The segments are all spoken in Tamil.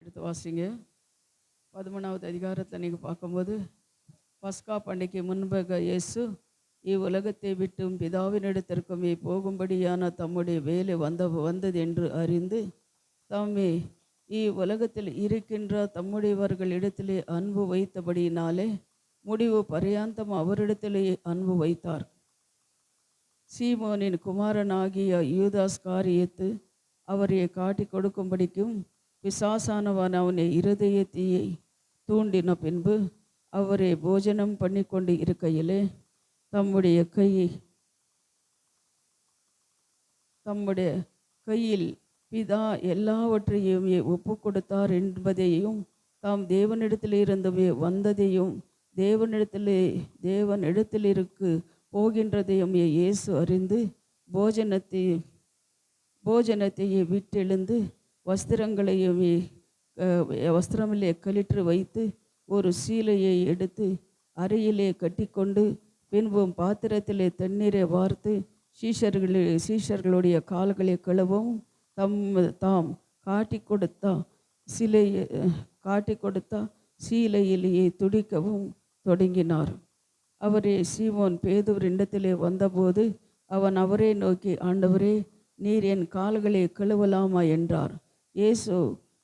எடுத்து வாசிங்க. 13வது அதிகாரத்தில் நீங்கள் பார்க்கும்போது, பஸ்கா பண்டிகை முன்பாக இயேசு இவ்வுலகத்தை விட்டும் பிதாவினிடத்திற்குமே போகும்படியான தம்முடைய வேலை வந்தது என்று அறிந்து, தாமே இவ்வுலகத்தில் இருக்கின்ற தம்முடையவர்களிடத்திலே அன்பு வைத்தபடியினாலே முடிவு பரியந்தம் அவரிடத்திலே அன்பு வைத்தார். சீமோனின் குமாரனாகிய யூதாஸ் காரியத்து அவரை காட்டி கொடுக்கும்படிக்கும் பிசாசானவன் அவனை இருதயத்தையை தூண்டின பின்பு அவரை போஜனம் பண்ணி கொண்டு இருக்கையிலே தம்முடைய கையில் பிதா எல்லாவற்றையும் ஒப்பு கொடுத்தார் என்பதையும் தாம் தேவனிடத்திலிருந்து வந்ததையும் தேவனிடத்திலிருக்கு போகின்றதையும் இயேசு அறிந்து போஜனத்தையே விட்டெழுந்து வஸ்திரமிலே கலிற்று வைத்து ஒரு சீலையை எடுத்து அறையிலே கட்டிக்கொண்டு பின்பும் பாத்திரத்திலே தண்ணீரை வார்த்து சீஷர்களுடைய கால்களை கழுவும் தாம் காட்டி கொடுத்த சீலையிலேயே துடிக்கவும் தொடங்கினார். அவரே சீமோன் பேதுருவினிடத்திலே வந்தபோது அவன் அவரை நோக்கி, ஆண்டவரே, நீர் என் கால்களை கழுவலாமா என்றார். இயேசு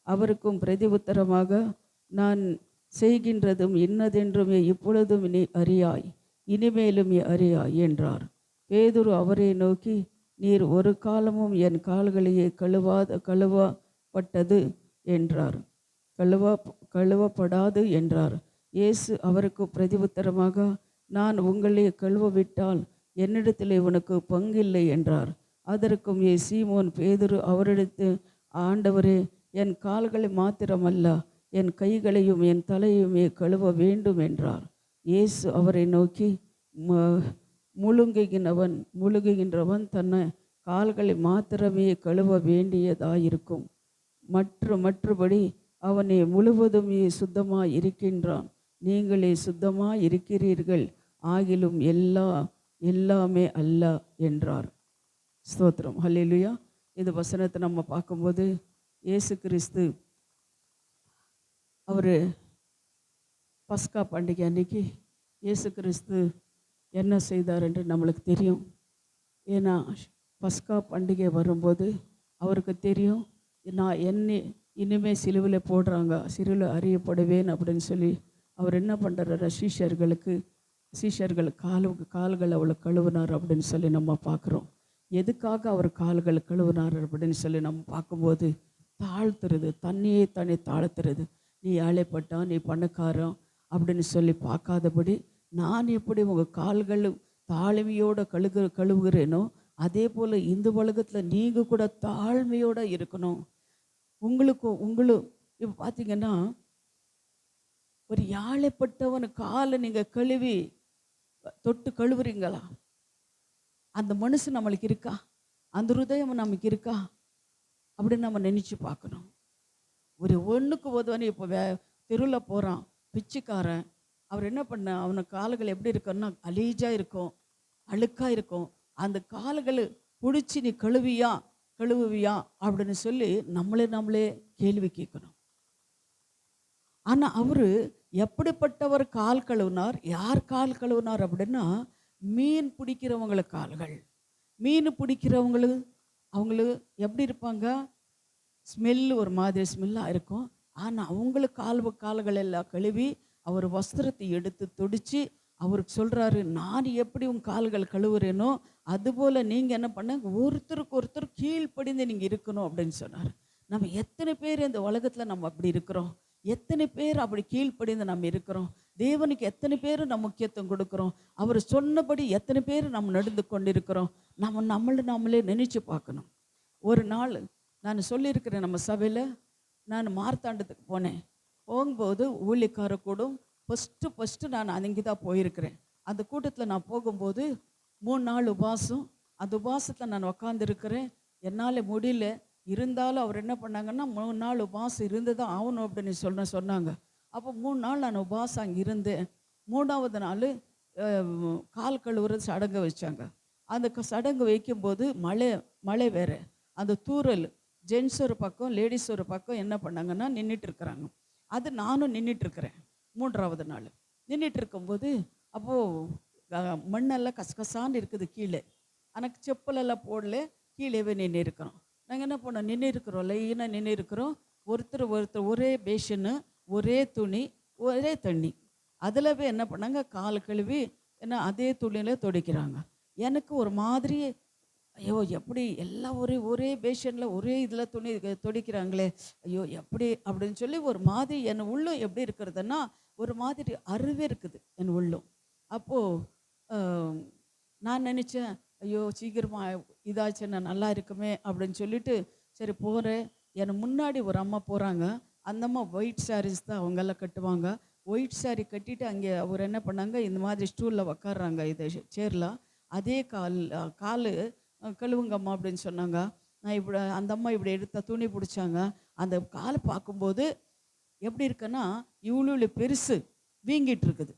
அவருக்கும் பிரதி உத்தரமாக, நான் செய்கின்றதும் இன்னதென்றும் இப்பொழுதும் நீ அறியாய், இனிமேலும் அறியாய் என்றார். பேதுரு அவரை நோக்கி, நீர் ஒரு காலமும் என் கால்களையே கழுவப்பட்டது என்றார் கழுவப்படாது என்றார். இயேசு அவருக்கு பிரதி உத்தரமாக, நான் உங்களை கழுவவிட்டால் என்னிடத்திலே உனக்கு பங்கில்லை என்றார். அதற்கும் சீமோன் பேதுரு அவரிடத்து, ஆண்டவரே, என் கால்களை மாத்திரமல்ல, என் கைகளையும் என் தலையுமே கழுவ வேண்டும் என்றார். இயேசு அவரை நோக்கி, முழுங்குகின்றவன் தன்னை கால்களை மாத்திரமே கழுவ வேண்டியதாயிருக்கும், மற்றபடி அவனை முழுவதும் சுத்தமாய் இருக்கின்றான். நீங்களே சுத்தமாய் இருக்கிறீர்கள், ஆகிலும் எல்லாமே அல்ல என்றார். ஸ்தோத்திரம், ஹல்லேலூயா. இந்த வசனத்தை நம்ம பார்க்கும்போது இயேசு கிறிஸ்து அவர் பஸ்கா பண்டிகை அன்னைக்கு இயேசு கிறிஸ்து என்ன செய்தார் என்று நம்மளுக்கு தெரியும். ஏன்னா பஸ்கா பண்டிகை வரும்போது அவருக்கு தெரியும், நான் இனிமேல் சிலுவையில் போடுறாங்க, சிலுவையில் அறியப்படுவேன் அப்படின்னு சொல்லி அவர் என்ன பண்ணுறாரு, சீஷர்கள் கால்கள் அவ்வளோ கழுவினார் அப்படின்னு சொல்லி நம்ம பார்க்குறோம். எதுக்காக அவர் கால்கள் கழுவினார் அப்படின்னு சொல்லி நம்ம பார்க்கும்போது, தாழ்த்துறது, தன்னையே தாழ்த்துறது. நீ ஏழைப்பட்டா, நீ பணக்காரன் அப்படின்னு சொல்லி பார்க்காதபடி, நான் எப்படி உங்கள் கால்கள் தாழ்மையோடு கழுவுகிறேனோ அதே போல் இந்த உலகத்தில் நீங்கள் கூட தாழ்மையோடு இருக்கணும். உங்களும் இப்போ பார்த்தீங்கன்னா, ஒரு ஏழைப்பட்டவன் காலை நீங்கள் தொட்டு கழுவுறீங்களா? அந்த மனசு நம்மளுக்கு இருக்கா? அந்த ஹிருதயம் நமக்கு இருக்கா அப்படின்னு நம்ம நினச்சி பார்க்கணும். ஒரு ஒன்றுக்கு உதவனே இப்போ தெருவில் போகிறான் பிச்சைக்காரன், அவர் என்ன பண்ண, அவனுக்கு கால்கள் எப்படி இருக்குன்னா அலீஜாக இருக்கும், அழுக்காக இருக்கும். அந்த கால்களை பிடிச்சி நீ கழுவுவியா அப்படின்னு சொல்லி நம்மளே கேள்வி கேட்கணும். ஆனால் அவர் எப்படிப்பட்டவர் கால் கழுவினார்? யார் கால் கழுவினார் அப்படின்னா, மீன் பிடிக்கிறவங்களுக்கு கால்கள். மீன் அவங்களுக்கு எப்படி இருப்பாங்க? ஸ்மெல்லு ஒரு மாதிரி ஸ்மெல்லாக இருக்கும். ஆனால் அவங்களுக்கு கால்கள் எல்லாம் கழுவி அவர் வஸ்திரத்தை எடுத்து துடித்து அவருக்கு சொல்கிறாரு, நான் எப்படி உன் கால்கள் கழுவுறேனோ அதுபோல் நீங்கள் என்ன பண்ண, ஒருத்தருக்கு ஒருத்தர் கீழ்ப்படிந்து நீங்கள் இருக்கணும் அப்படின்னு சொன்னார். நம்ம எத்தனை பேர் இந்த உலகத்தில் நம்ம அப்படி இருக்கிறோம்? எத்தனை பேர் அப்படி கீழ்ப்படிந்து நம்ம இருக்கிறோம்? தேவனுக்கு எத்தனை பேர் நம்ம முக்கியத்துவம் கொடுக்குறோம்? அவர் சொன்னபடி எத்தனை பேர் நம்ம நடந்து கொண்டு இருக்கிறோம்? நம்மளே நினைச்சு பார்க்கணும். ஒரு நாள் நான் சொல்லியிருக்கிறேன், நம்ம சபையில் நான் மார்த்தாண்டத்துக்கு போனேன். போகும்போது ஊழியக்கார கூடும் ஃபஸ்ட்டு நான் அங்கே தான் போயிருக்கிறேன். அந்த கூட்டத்தில் நான் போகும்போது 3 நாள் உபாசம். அந்த உபாசத்தில் நான் உக்காந்துருக்கிறேன். என்னால் முடியல. இருந்தாலும் அவர் என்ன பண்ணாங்கன்னா, 3 நாள் உபாசம் இருந்து தான் ஆகணும் அப்படின்னு சொன்னாங்க. அப்போ 3 நாள் நான் உபாசம் அங்கே இருந்தேன். 3ஆவது நாள் கால் கழுவுறது சடங்கு வச்சாங்க. அந்த சடங்கு வைக்கும்போது மழை வேறு, அந்த தூறல் ஜென்ஸ் ஒரு பக்கம், லேடிஸ் ஒரு பக்கம் என்ன பண்ணாங்கன்னா நின்றுட்டு இருக்கிறாங்க. அது நானும் நின்றுட்டு இருக்கிறேன். 3வது நாள் நின்றுட்டு இருக்கும்போது அப்போது மண்ணெல்லாம் கசகசான்னு இருக்குது கீழே. எனக்கு செப்பலெல்லாம் போடல, கீழேவே நின்று இருக்கிறோம். நாங்கள் என்ன பண்ணோம், நின்று இருக்கிறோம், லைனாக நின்று இருக்கிறோம். ஒருத்தர் ஒருத்தர் ஒரே பேஷனு, ஒரே துணி, ஒரே தண்ணி. அதில் என்ன பண்ணாங்க, கால் கழுவி என்ன அதே துணியில் துடைக்கிறாங்க. எனக்கு ஒரு மாதிரி, ஐயோ எப்படி எல்லாம் ஒரே ஒரே பேஷனில் ஒரே இதில் துணி துடைக்கிறாங்களே, ஐயோ எப்படி அப்படின்னு சொல்லி ஒரு மாதிரி என் உள்ளம் எப்படி இருக்கிறதுன்னா ஒரு மாதிரி அருவே இருக்குது என் உள்ளம். அப்போது நான் நினச்சேன், ஐயோ சீக்கிரமாக இதாச்சுன்னா நல்லா இருக்குமே அப்படின்னு சொல்லிட்டு சரி போகிறேன். எனக்கு முன்னாடி ஒரு அம்மா போகிறாங்க. அந்த அம்மா ஒயிட் சாரீஸ் தான் அவங்கெல்லாம் கட்டுவாங்க. ஒயிட் சாரீ கட்டிட்டு அங்கே அவர் என்ன பண்ணாங்க, இந்த மாதிரி ஸ்டூலில் உக்காடுறாங்க, இது சேரில். அதே கால் கழுவுங்கம்மா அப்படின்னு சொன்னாங்க. நான் இப்படி அந்த அம்மா இப்படி எடுத்த துணி பிடிச்சாங்க. அந்த காலை பார்க்கும்போது எப்படி இருக்குன்னா இவ்வளோ பெருசு வீங்கிட்டு இருக்குது.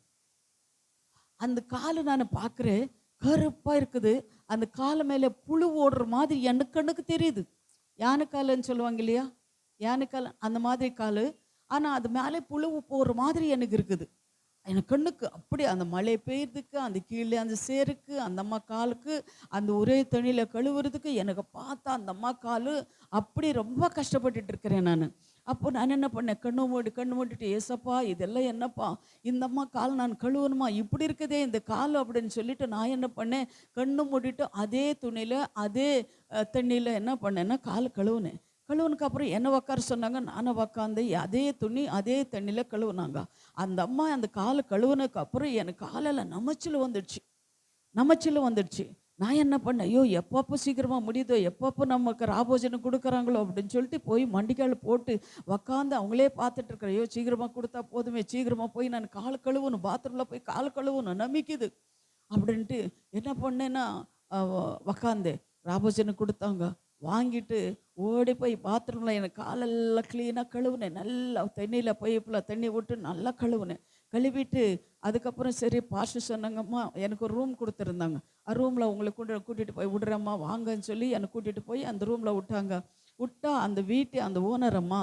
அந்த காலை நான் பார்க்குறேன், கருப்பாக இருக்குது. அந்த காலை மேலே புழு ஓடுற மாதிரி எனக்கு தெரியுது. யானைக்காலுன்னு சொல்லுவாங்க இல்லையா, யானைக்கால் அந்த மாதிரி கால். ஆனால் அது மேலே புழு போடுற மாதிரி எனக்கு இருக்குது. எனக்கு கண்ணுக்கு அப்படி அந்த மழை பெய்யறதுக்கு, அந்த கீழே அந்த சேருக்கு, அந்த அம்மா காலுக்கு, அந்த ஒரே தண்ணியில் கழுவுறதுக்கு எனக்கு பார்த்தா அந்த அம்மா கால் அப்படி ரொம்ப கஷ்டப்பட்டுட்டு இருக்கிறேன் நான். அப்போ நான் என்ன பண்ணேன், கண்ணு மூடிட்டு ஏசப்பா இதெல்லாம் என்னப்பா, இந்த அம்மா கால் நான் கழுவணுமா, இப்படி இருக்குதே இந்த கால் அப்படின்னு சொல்லிட்டு நான் என்ன பண்ணேன், கண்ணு மூடிட்டு அதே துணியில் அதே தண்ணியில் என்ன பண்ணேன்னா கால் கழுவுனேன். கழுவுனுக்கு அப்புறம் என்ன உக்கார சொன்னாங்க, நானும் உக்காந்து அதே துணி அதே தண்ணியில் கழுவுனாங்க. அந்த அம்மா அந்த காலை கழுவுனதுக்கு அப்புறம் எனக்கு காலில் நமச்சில் வந்துடுச்சு. நான் என்ன பண்ணேன், ஐயோ எப்பப்போ சீக்கிரமாக முடியுதோ, எப்பப்போ நமக்கு ராபோஜனம் கொடுக்குறாங்களோ அப்படின்னு சொல்லிட்டு போய் மண்டிக்கால் போட்டு உக்காந்து அவங்களே பார்த்துட்டு இருக்கிறேன். ஐயோ சீக்கிரமாக கொடுத்தா போதுமே, சீக்கிரமாக போய் நான் கால் கழுவணும், பாத்ரூமில் போய் கால் கழுவணும் நமிக்குது அப்படின்ட்டு என்ன பண்ணேன்னா உக்காந்தேன். ராபோஜனம் கொடுத்தாங்க, வாங்கிட்டு ஓடி போய் பாத்ரூமில் எனக்கு காலெல்லாம் க்ளீனாக கழுவுனேன். நல்லா தண்ணியில் பைப்பில் தண்ணி விட்டு நல்லா கழுவிட்டு அதுக்கப்புறம் சரி பாஸ்டர் சொன்னாங்கம்மா, எனக்கு ஒரு ரூம் கொடுத்துருந்தாங்க. ரூமில் உங்களை கூட்டிகிட்டு போய் விடுறேம்மா வாங்கன்னு சொல்லி என்னை கூட்டிகிட்டு போய் அந்த ரூமில் விட்டா அந்த அந்த ஓனர் அம்மா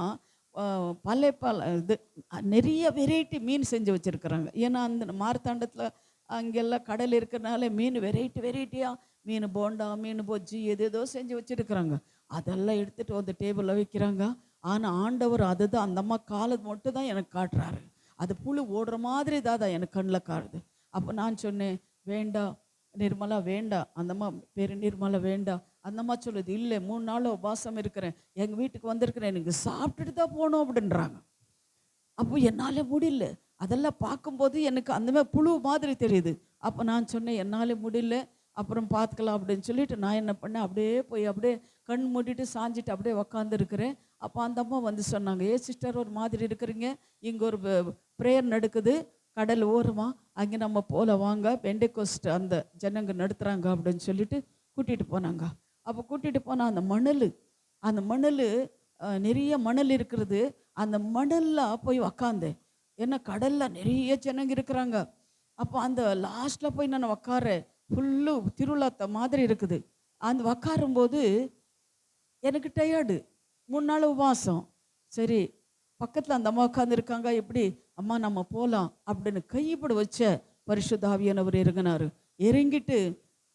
இது நிறைய வெரைட்டி மீன் செஞ்சு வச்சுருக்குறாங்க. ஏன்னா அந்த மார்த்தாண்டத்தில் அங்கெல்லாம் கடல் இருக்கிறனால மீன் வெரைட்டியாக மீன் போண்டா, மீன் பொஜ்ஜி எதேதோ செஞ்சு வச்சுருக்குறாங்க. அதெல்லாம் எடுத்துகிட்டு வந்து டேபிளில் வைக்கிறாங்க. ஆனால் ஆண்டவர் அதுதான் அந்த அம்மா காலை மட்டும் தான் எனக்கு காட்டுறாரு. அது புழு ஓடுற மாதிரி தான் எனக்கு கண்ணில் காடுது. அப்போ நான் சொன்னேன், வேண்டாம் நிர்மலா வேண்டாம், அந்த அம்மா பேர் நிர்மலா வேண்டாம். அந்த அம்மா சொல்லுது, இல்லை 3 நாள் உபாசம் இருக்கிறேன், எங்கள் வீட்டுக்கு வந்திருக்கிறேன், எனக்கு சாப்பிட்டுட்டு தான் போகணும் அப்படின்றாங்க. அப்போ என்னால் முடியல. அதெல்லாம் பார்க்கும்போது எனக்கு அந்த மாதிரி புழு மாதிரி தெரியுது. அப்போ நான் சொன்னேன், என்னால் முடியல, அப்புறம் பார்த்துக்கலாம் அப்படின்னு சொல்லிட்டு நான் என்ன பண்ணேன், அப்படியே கண் மூடிட்டு சாஞ்சிட்டு அப்படியே உக்காந்துருக்கிறேன். அப்போ அந்த அம்மா வந்து சொன்னாங்க, சிஸ்டர் ஒரு மாதிரி இருக்கிறீங்க, இங்கே ஒரு ப்ரேயர் நடக்குது கடல் ஓரமா, அங்கே நம்ம போல வாங்க, பெண்டெகோஸ்ட் அந்த ஜனங்க நடத்துகிறாங்க அப்படின்னு சொல்லிட்டு கூட்டிகிட்டு போனாங்க. அப்போ கூட்டிகிட்டு போனால் அந்த மணல் நிறைய மணல் இருக்கிறது. அந்த மணலில் போய் உக்காந்தேன். ஏன்னா கடலில் நிறைய ஜனங்க இருக்கிறாங்க. அப்போ அந்த லாஸ்ட்டில் போய் நான் உக்காரேன். ஃபுல்லு திருவிழாத்த மாதிரி இருக்குது. அந்த உக்காரும்போது எனக்கு டயர்டு, 3 நாள் உபவாசம். சரி பக்கத்தில் அந்த அம்மா உட்காந்துருக்காங்க, எப்படி அம்மா நம்ம போகலாம் அப்படின்னு கைப்பட வச்ச பரிசுத்த ஆவியானவர் இறங்கினார். இறங்கிட்டு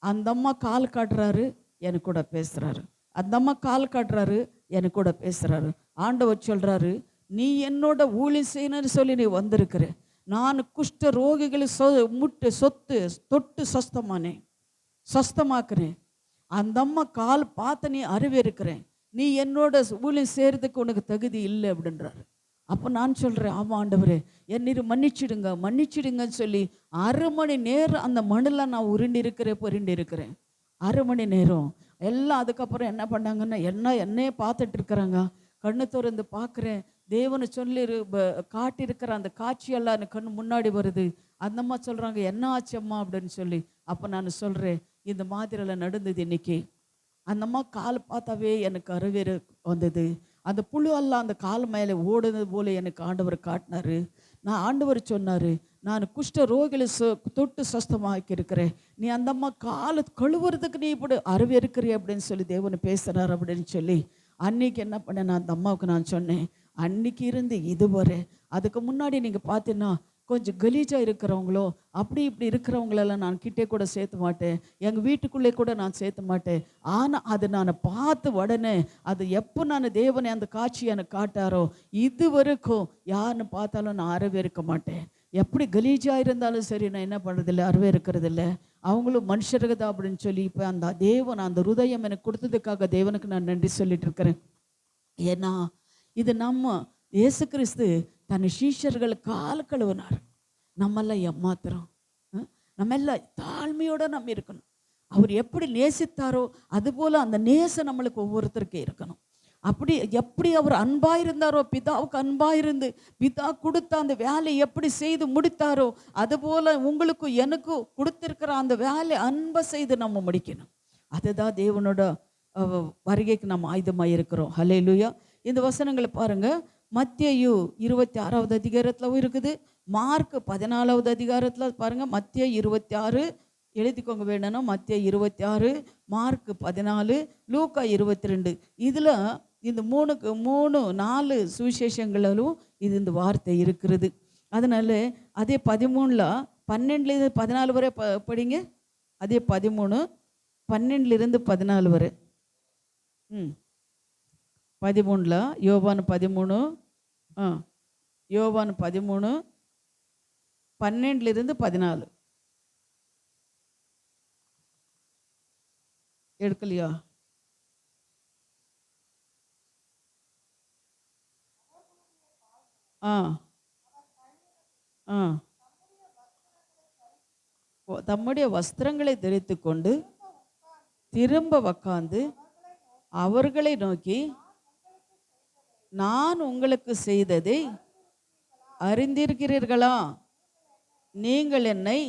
அந்த அம்மா கால் காட்டுறாரு, எனக்கு கூட பேசுகிறாரு. அந்த அம்மா கால் காட்டுறாரு, எனக்கு கூட பேசுகிறாரு. ஆண்டவர் சொல்கிறாரு, நீ என்னோட ஊழியம் செய்யணும்னு சொல்லி நீ வந்திருக்கிற, நான் குஷ்ட ரோகிகளை தொட்டு சொஸ்தமாக்குறேன். அந்த அம்மா கால் பார்த்து நீ அறிவிருக்கிறேன், நீ என்னோட ஊழியம் செய்கிறதுக்கு உனக்கு தகுதி இல்லை அப்படின்றாரு. அப்போ நான் சொல்கிறேன், ஆமாம் ஆண்டவரே என்னை மன்னிச்சிடுங்கன்னு சொல்லி 1/2 மணி நேரம் அந்த மண்ணில் நான் உருண்டி இருக்கிறேன். 1/2 மணி நேரம் எல்லாம். அதுக்கப்புறம் என்ன பண்ணாங்கன்னா என்னையே பார்த்துட்டு இருக்கிறாங்க. கண்ணு திறந்து பார்க்குறேன், தேவனை சொல்லி காட்டியிருக்கிற அந்த காட்சியெல்லாம் எனக்கு கண்ணு முன்னாடி வருது. அந்த அம்மா சொல்கிறாங்க, என்ன ஆச்சு அம்மா அப்படின்னு சொல்லி. அப்போ நான் சொல்கிறேன், இந்த மாதிரிலாம் நடந்தது இன்னைக்கு. அந்த அம்மா கால் பார்த்தாவே எனக்கு அருவேறு வந்தது. அந்த புழு எல்லாம் அந்த கால் மேலே ஓடுனது போல எனக்கு ஆண்டவர் காட்டினாரு. ஆண்டவர் சொன்னார், நான் குஷ்ட ரோகிகளை தொட்டு சொஸ்தமாக்கி இருக்கிறேன், நீ அந்த அம்மா காலை கழுவுறதுக்கு நீ இப்படி அருவேறுக்கிறிய அப்படின்னு சொல்லி தேவனை பேசுகிறார் அப்படின்னு சொல்லி அன்னைக்கு என்ன பண்ணேன், நான் அந்த அம்மாவுக்கு நான் சொன்னேன், அன்னைக்கு இருந்து இதுவரை, அதுக்கு முன்னாடி நீங்கள் பார்த்தீங்கன்னா கொஞ்சம் கலீஜாக இருக்கிறவங்களோ அப்படி இப்படி இருக்கிறவங்களெல்லாம் நான் கிட்டே கூட சேர்த்த மாட்டேன், எங்கள் வீட்டுக்குள்ளே கூட நான் சேர்த்த மாட்டேன். ஆனால் அது நான் பார்த்து உடனே, அது எப்போ நான் தேவனை அந்த காட்சி எனக்கு காட்டாரோ இது வரைக்கும் யாருன்னு பார்த்தாலும் நான் அறவே இருக்க மாட்டேன். எப்படி கலீஜாக இருந்தாலும் சரி, நான் என்ன பண்ணுறதில்ல, அறவே இருக்கிறதில்ல. அவங்களும் மனுஷருக்கு தான் அப்படின்னு சொல்லி இப்போ அந்த தேவன் அந்த ஹிருதயம் எனக்கு கொடுத்ததுக்காக தேவனுக்கு நான் நன்றி சொல்லிட்டு இருக்கிறேன். ஏன்னா இது நம்ம இயேசு கிறிஸ்து தன் சீஷர்கள் கால் கழுவினார். நம்மெல்லாம் ஏமாத்துறோம். நம்ம எல்லாம் தாழ்மையோட நம்ம இருக்கணும். அவர் எப்படி நேசித்தாரோ அதுபோல் அந்த நேசம் நம்மளுக்கு ஒவ்வொருத்தருக்கே இருக்கணும். அப்படி எப்படி அவர் அன்பாயிருந்தாரோ, பிதாவுக்கு அன்பாயிருந்து பிதா கொடுத்த அந்த வேலையை எப்படி செய்து முடித்தாரோ அதுபோல் உங்களுக்கும் எனக்கும் கொடுத்திருக்கிற அந்த வேலை அன்பை செய்து நம்ம முடிக்கணும். அதுதான் தேவனோட வருகைக்கு நம்ம ஆயுதமாக இருக்கிறோம். ஹல்லேலூயா. இந்த வசனங்களை பாருங்க. மத்தேயு 26வது அதிகாரத்தில் இருக்குது, மார்க் 14வது அதிகாரத்தில் பாருங்க. மத்தேயு 26 எழுதிக்கோங்க வேணும்னா, மத்தேயு 26, மார்க் 14, லூக்கா 22. இதில் இந்த 4 சுவிசேஷங்களிலும் இது இந்த வார்த்தை இருக்கிறது. அதனால அதே 13ல் 12 14 வரை படிங்க. அதே 13 12 14 வரை. 13ல் யோவான் 13, யோவான் 13 12 14 எடுக்கலையா? தம்முடைய வஸ்திரங்களை தரித்து கொண்டு திரும்ப உட்கார்ந்து அவர்களை நோக்கி, நான் உங்களுக்கு செய்ததை அறிந்திருக்கிறீர்களா? நீங்கள் என்னை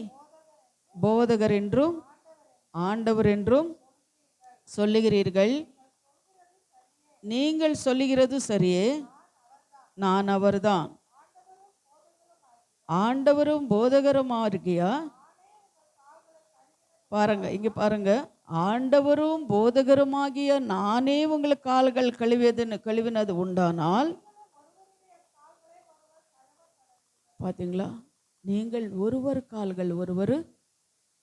போதகர் என்றும் ஆண்டவர் என்றும் சொல்லுகிறீர்கள். நீங்கள் சொல்லுகிறது சரியே, நான் அவர்தான். ஆண்டவரும் போதகருமா இருக்கியா? பாருங்க, இங்க பாருங்க. ஆண்டவரும் போதகருமாகிய நானே உங்களுக்கு கால்கள் கழுவினது உண்டானால், பார்த்தீங்களா, நீங்கள் ஒருவர் கால்கள் ஒருவர்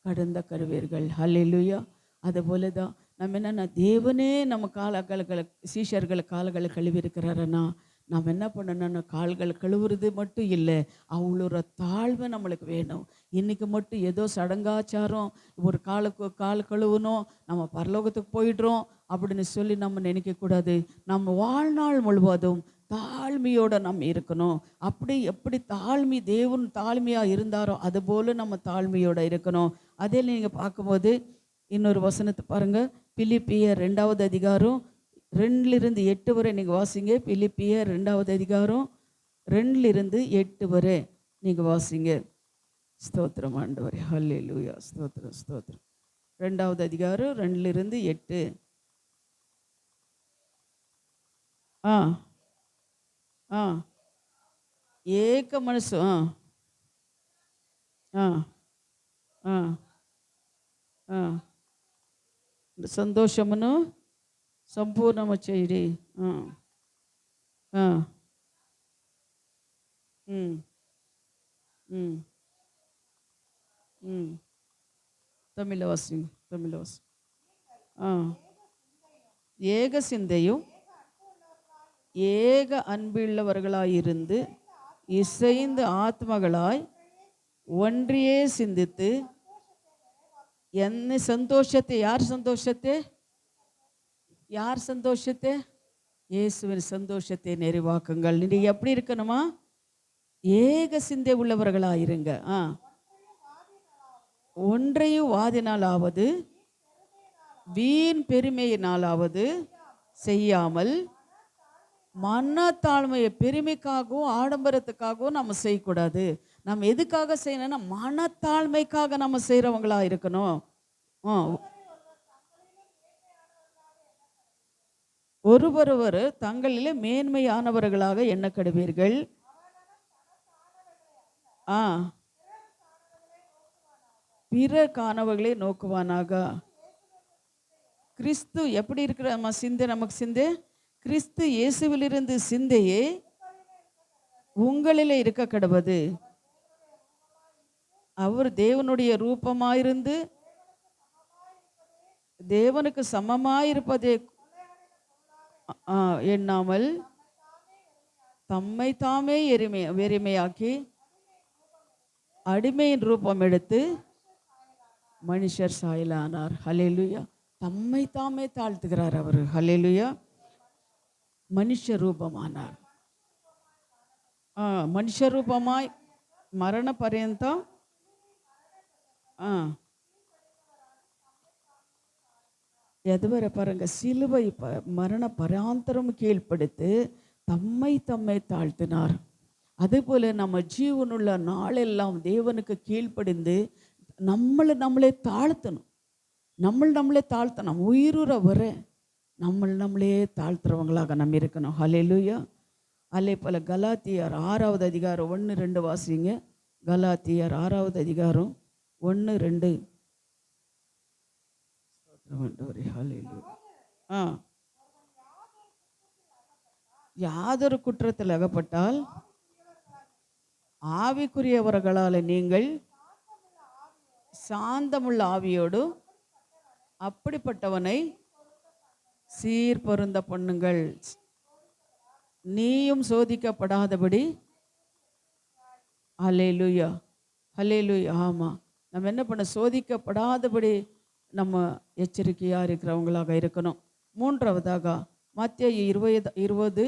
கடந்த கழுவீர்கள். ஹல்லேலூயா. அதுபோல தான் நம்ம என்னென்ன, தேவனே நம்ம கால்களை சீஷர்கள் கால்களை கழுவி இருக்கிறாருன்னா நாம் என்ன பண்ணணும்னா, கால்கள் கழுவுறது மட்டும் இல்லை, அவ்வளோ தாழ்வை நம்மளுக்கு வேணும். இன்றைக்கி மட்டும் ஏதோ சடங்காச்சாரம், ஒரு கால் கழுவணும், நம்ம பரலோகத்துக்கு போயிடுறோம் அப்படின்னு சொல்லி நம்ம நினைக்கக்கூடாது. நம்ம வாழ்நாள் முழுவதும் தாழ்மையோடு நம்ம இருக்கணும். அப்படி எப்படி தேவன் தாழ்மையாக இருந்தாரோ அதுபோல் நம்ம தாழ்மையோடு இருக்கணும். அதே நீங்கள் பார்க்கும்போது இன்னொரு வசனத்தை பாருங்கள். பிலிப்பியர் 2வது அதிகாரம் 2 8 வரை நீங்கள் வாசிங்க. பிலிப்பியர் 2வது அதிகாரம் 2 8 வரை நீங்கள் வாசிங்க. ஸ்தோத்திரம் ஆண்டவரே, ஹல்லேலூயா. ஸ்தோத்திரம் ஸ்தோத்திரம். 2வது அதிகாரம் 2 8. ఏక మనసు సంతోషమును సంపూర్ణము చేయుడి. తమిళవాసి ஏக சிந்தையும் ஏக அன்புள்ளவர்களாயிருந்து இசைந்து ஆத்மகளாய் ஒன்றியே சிந்தித்து என்ன சந்தோஷத்தை, யார் சந்தோஷத்தை இயேசுவின் சந்தோஷத்தை நிறைவாக்குங்கள். நீங்கள் எப்படி இருக்கணுமா? ஏக சிந்தை உள்ளவர்களாயிருங்க. ஒன்றையும் வாதினாலாவது வீண் பெருமையினாலாவது செய்யாமல், மனத்தாழ்மையை, பெருமைக்காகவும் ஆடம்பரத்துக்காகவும் நம்ம செய்யக்கூடாது. நம்ம எதுக்காக செய்யணும்னா மனத்தாழ்மைக்காக நம்ம செய்கிறவங்களா இருக்கணும். ஒருவொருவர் தங்களிலே மேன்மையானவர்களாக எண்ணக்கடுவீர்கள். பிற காணவர்களை நோக்குவானாக. கிறிஸ்து எப்படி இருக்கிற சிந்தை நமக்கு சிந்தை? கிறிஸ்து இயேசுவிலிருந்து சிந்தையே உங்களிலே இருக்க கடவது. அவர் தேவனுடைய ரூபமாயிருந்து தேவனுக்கு சமமாயிருப்பதை எண்ணாமல் தம்மை தாமே வெறுமையாக்கி அடிமையின் ரூபம் எடுத்து மனுஷர் சாயலானார். ஹல்லேலூயா. தம்மை தாமே தாழ்த்துகிறார் அவர். ஹல்லேலூயா. மனுஷ ரூபமானார். மனுஷ ரூபமாய் மரண பர்யந்தம் எதுவரை பாருங்க, சிலுவை மரண பராந்தரம் கீழ்ப்படுத்து தம்மை தாழ்த்தினார். அதுபோல நம்ம ஜீவனுள்ள நாளெல்லாம் தேவனுக்கு கீழ்ப்படிந்து நம்மளே தாழ்த்தணும். நம்மளே தாழ்த்தணும். உயிருற வர நம்மளே தாழ்த்துறவங்களாக நம்ம இருக்கணும். ஹல்லேலூயா. அதே போல கலாத்தியர் 6வது அதிகாரம் 1-2 வாசிங்க. கலாத்தியர் 6வது அதிகாரம் 1-2. யாதொரு குற்றத்தில் அகப்பட்டால் ஆவிக்குரியவர்களால் நீங்கள் சாந்தமுள்ள ஆவியோடு அப்படிப்பட்டவனை சீர்பொருந்த பண்ணுங்கள். நீயும் சோதிக்கப்படாதபடி. ஹல்லேலூயா. ஹல்லேலூயா. ஆமாம், நம்ம என்ன பண்ண, சோதிக்கப்படாதபடி நம்ம எச்சரிக்கையாக இருக்கிறவங்களாக இருக்கணும். மூன்றாவதாக மத்தேயு 20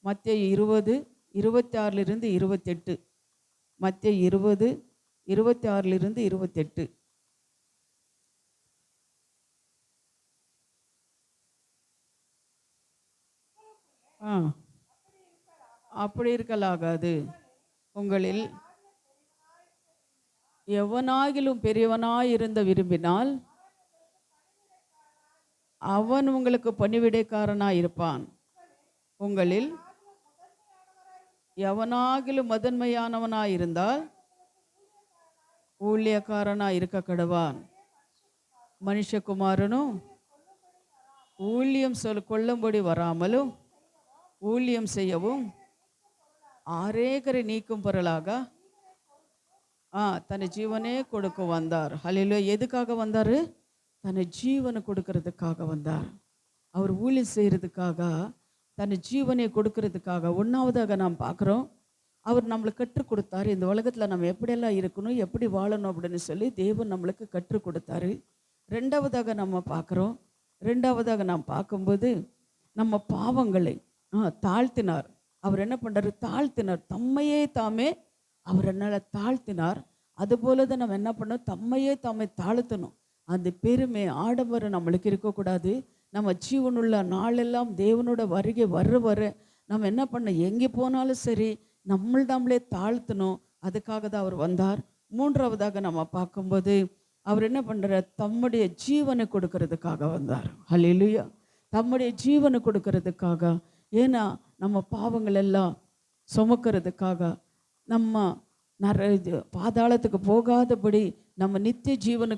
மத்தேயு 20:26-28. மத்தேயு 20:26-28. அப்படி இருக்கலாகாது. உங்களில் எவனாகிலும் பெரியவனாயிருந்த விரும்பினால் அவன் உங்களுக்கு பணிவிடைக்காரனாயிருப்பான். உங்களில் எவனாகிலும் முதன்மையானவனாயிருந்தால் ஊழியக்காரனாய் இருக்க கடவான். மனுஷகுமாரனும் ஊழியம் கொள்ளும்படி வராமலும் ஊழியம் செய்யவும் ஆரேகரை நீக்கும் பொருளாக தன் ஜீவனே கொடுக்க வந்தார். ஹல்லேலூயா. எதுக்காக வந்தார்? தன் ஜீவனை கொடுக்கறதுக்காக வந்தார். அவர் ஊழியம் செய்கிறதுக்காக, தன் ஜீவனை கொடுக்கறதுக்காக. ஒன்றாவதாக நாம் பார்க்குறோம், அவர் நம்மளுக்கு கற்றுக் கொடுத்தாரு. இந்த உலகத்தில் நம்ம எப்படியெல்லாம் இருக்கணும், எப்படி வாழணும் அப்படின்னு சொல்லி தேவன் நம்மளுக்கு கற்றுக் கொடுத்தாரு. ரெண்டாவதாக நம்ம பார்க்குறோம், நாம் பார்க்கும்போது நம்ம பாவங்களை தாழ்த்தினார். அவர் என்ன பண்ணுறாரு? தாழ்த்தினார். தம்மையே தாமே அவர் என்னால் தாழ்த்தினார். அதுபோல தான் நம்ம என்ன பண்ணோம், தம்மையே தாமே தாழ்த்தணும். அந்த பெருமை ஆடம்பரம் நம்மளுக்கு இருக்கக்கூடாது. நம்ம ஜீவனுள்ள நாளெல்லாம் தேவனோட வருகை வர நம்ம என்ன பண்ண, எங்கே போனாலும் சரி நம்மளே தாழ்த்தணும். அதுக்காக தான் அவர் வந்தார். மூன்றாவதாக நம்ம பார்க்கும்போது அவர் என்ன பண்ணுறார்? தம்முடைய ஜீவனை கொடுக்கறதுக்காக வந்தார். ஹல்லேலூயா. தம்முடைய ஜீவனை கொடுக்கறதுக்காக. ஏன்னா நம்ம பாவங்கள் எல்லாம் சுமக்கிறதுக்காக, நம்ம பாதாளத்துக்கு போகாதபடி நம்ம நித்திய ஜீவனை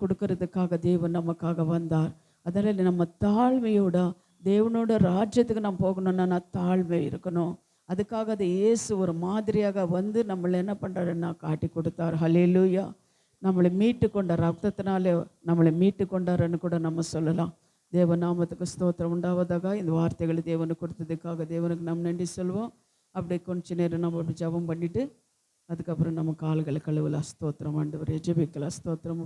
கொடுக்கறதுக்காக தேவன் நமக்காக வந்தார். அதனால் நம்ம தாழ்மையோட தேவனோட ராஜ்யத்துக்கு நம்ம போகணும்னா தாழ்மை இருக்கணும். அதுக்காக அதை இயேசு ஒரு மாதிரியாக வந்து நம்மளை என்ன பண்ணுறாருன்னா காட்டி கொடுத்தார். ஹல்லேலூயா. நம்மளை மீட்டு கொண்ட ரத்தத்தினாலே நம்மளை மீட்டு கொண்டாருன்னு கூட நம்ம சொல்லலாம். தேவ நாமத்துக்கு ஸ்தோத்திரம் உண்டாவதாக. இந்த வார்த்தைகளை தேவனுக்கு கொடுத்ததுக்காக தேவனுக்கு நம்ம நன்றி சொல்வோம். அப்படியே கொஞ்ச நேரம் நம்ம ஜெபம் பண்ணிவிட்டு அதுக்கப்புறம் நம்ம கால்களை கழுவலாம். ஸ்தோத்திரம் ஆண்டவரே. ஜெபிக்கலாம். ஸ்தோத்திரம்.